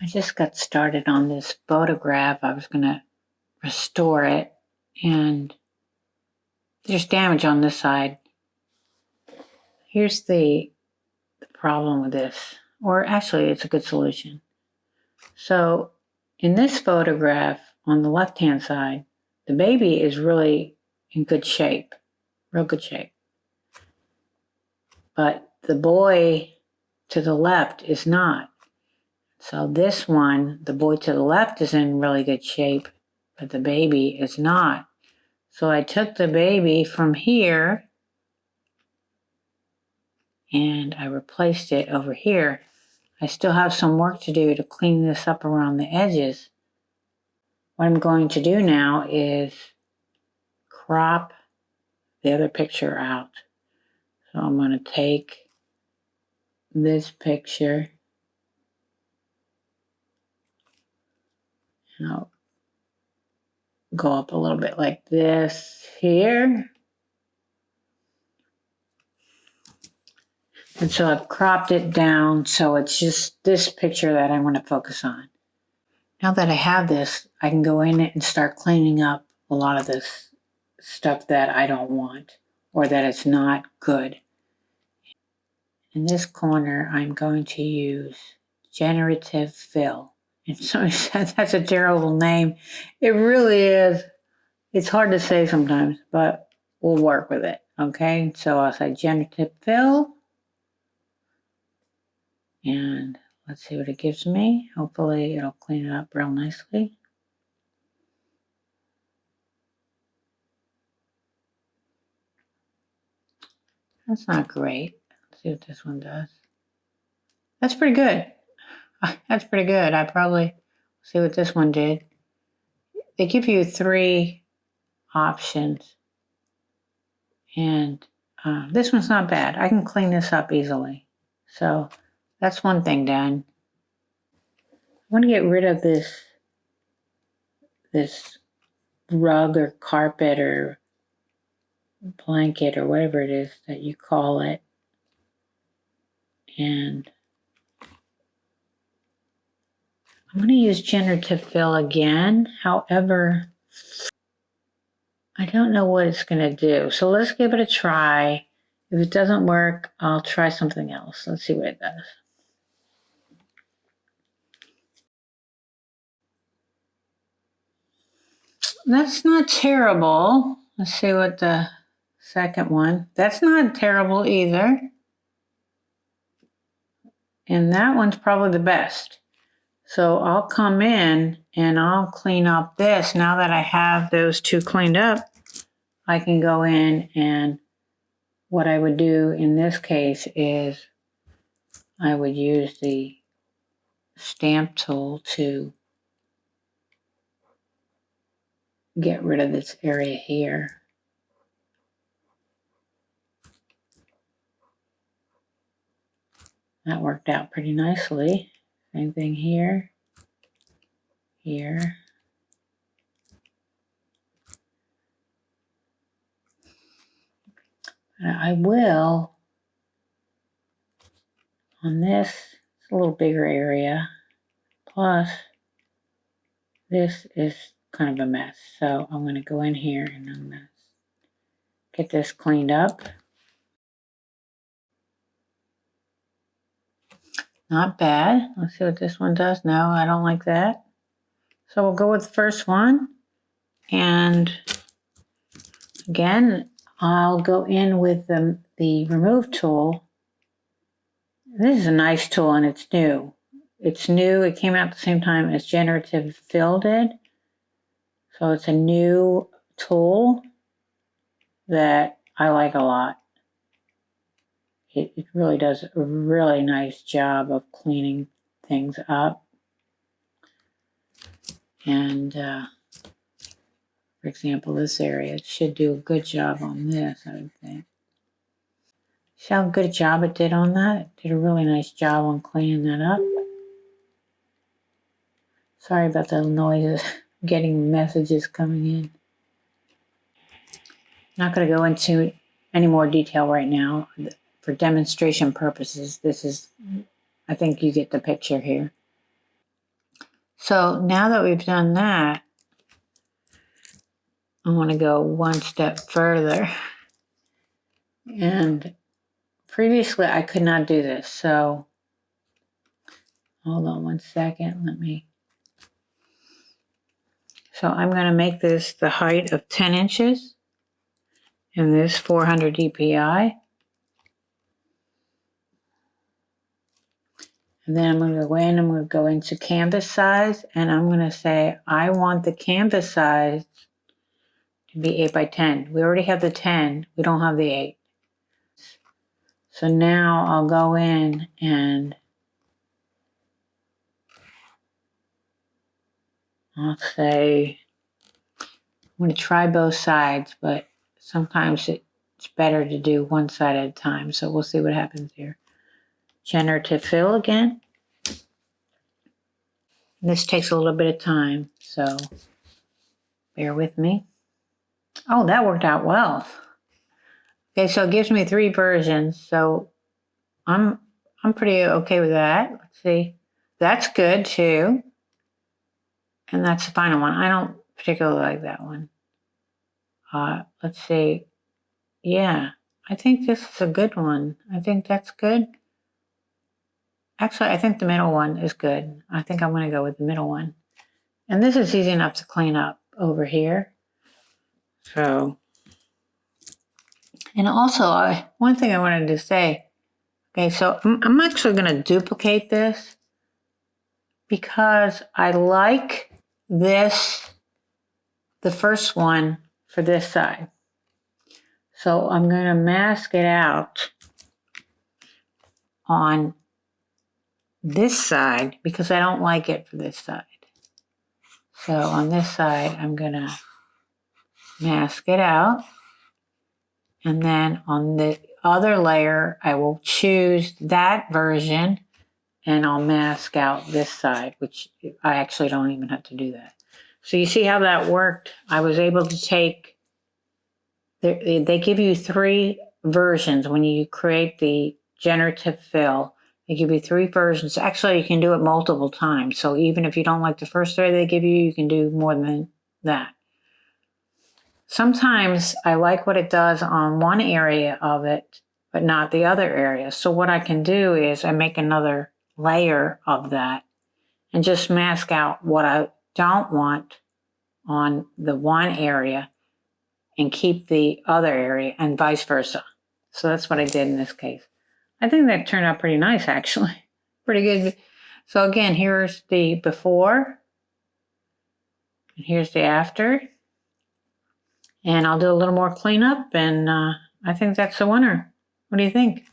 I just got started on this photograph. I was going to restore it, and there's damage on this side. Here's the problem with this, or actually it's a good solution. So in this photograph on the left-hand side, the baby is really in good shape, real good shape. But the boy to the left is not. So this one, the boy to the left is in really good shape, but the baby is not. So I took the baby from here and I replaced it over here. I still have some work to do to clean this up around the edges. What I'm going to do now is crop the other picture out. So I'm going to take this picture and I'll go up a little bit like this here. And so I've cropped it down so it's just this picture that I want to focus on. Now that I have this, I can go in and start cleaning up a lot of this stuff that I don't want or that it's not good. In this corner, I'm going to use generative fill. And somebody said that's a terrible name. It really is. It's hard to say sometimes, but we'll work with it. Okay, so I'll say generative fill. And let's see what it gives me. Hopefully it'll clean it up real nicely. That's not great. Let's see what this one does. That's pretty good. That's pretty good. I probably see what this one did. They give you 3 options. And this one's not bad. I can clean this up easily. So that's one thing done. I want to get rid of this rug or carpet or blanket or whatever it is that you call it. And I'm going to use generative fill again. However, I don't know what it's going to do. So let's give it a try. If it doesn't work, I'll try something else. Let's see what it does. That's not terrible. Let's see what the second one. That's not terrible either. And that one's probably the best. So I'll come in and I'll clean up this. Now that I have those 2 cleaned up, I can go in, and what I would do in this case is I would use the stamp tool to get rid of this area here. That worked out pretty nicely. Same thing here, here. I will, on this, it's a little bigger area, plus this is kind of a mess. So I'm going to go in here and I'm going to get this cleaned up. Not bad. Let's see what this one does. No, I don't like that. So we'll go with the first one. And again, I'll go in with the remove tool. This is a nice tool and it's new. It's new. It came out at the same time as generative fill did. So it's a new tool that I like a lot. It really does a really nice job of cleaning things up. And for example, this area, it should do a good job on this, I would think. See how good a job it did on that? It did a really nice job on cleaning that up. Sorry about the noises, getting messages coming in. Not going to go into any more detail right now. For demonstration purposes, this is, I think you get the picture here. So now that we've done that, I want to go one step further. And previously I could not do this. So hold on one second. So I'm going to make this the height of 10 inches. And this 400 dpi. And then I'm going to go in, I'm going to go into canvas size, and I'm going to say, I want the canvas size to be 8 by 10. We already have the 10, we don't have the 8. So now I'll go in and I'll say, I'm going to try both sides, but sometimes it's better to do one side at a time. So we'll see what happens here. Generative fill again. This takes a little bit of time, so bear with me. Oh, that worked out well. Okay, so it gives me 3 versions, so I'm pretty okay with that. Let's see. That's good too. And that's the final one. I don't particularly like that one. Let's see. Yeah, I think this is a good one. I think that's good. Actually, I think the middle one is good. I think I'm going to go with the middle one. And this is easy enough to clean up over here. So, and also, one thing I wanted to say, okay, so I'm actually going to duplicate this because I like this, the first one for this side. So I'm going to mask it out on this side because I don't like it for this side. So on this side, I'm going to mask it out. And then on the other layer, I will choose that version and I'll mask out this side, which I actually don't even have to do that. So you see how that worked? I was able to take, they give you 3 versions when you create the generative fill. They give you 3 versions. Actually, you can do it multiple times. So even if you don't like the first 3 they give you, you can do more than that. Sometimes I like what it does on one area of it, but not the other area. So what I can do is I make another layer of that and just mask out what I don't want on the one area and keep the other area and vice versa. So that's what I did in this case. I think that turned out pretty nice, actually. Pretty good. So again, here's the before and here's the after. And I'll do a little more cleanup, and I think that's the winner. What do you think?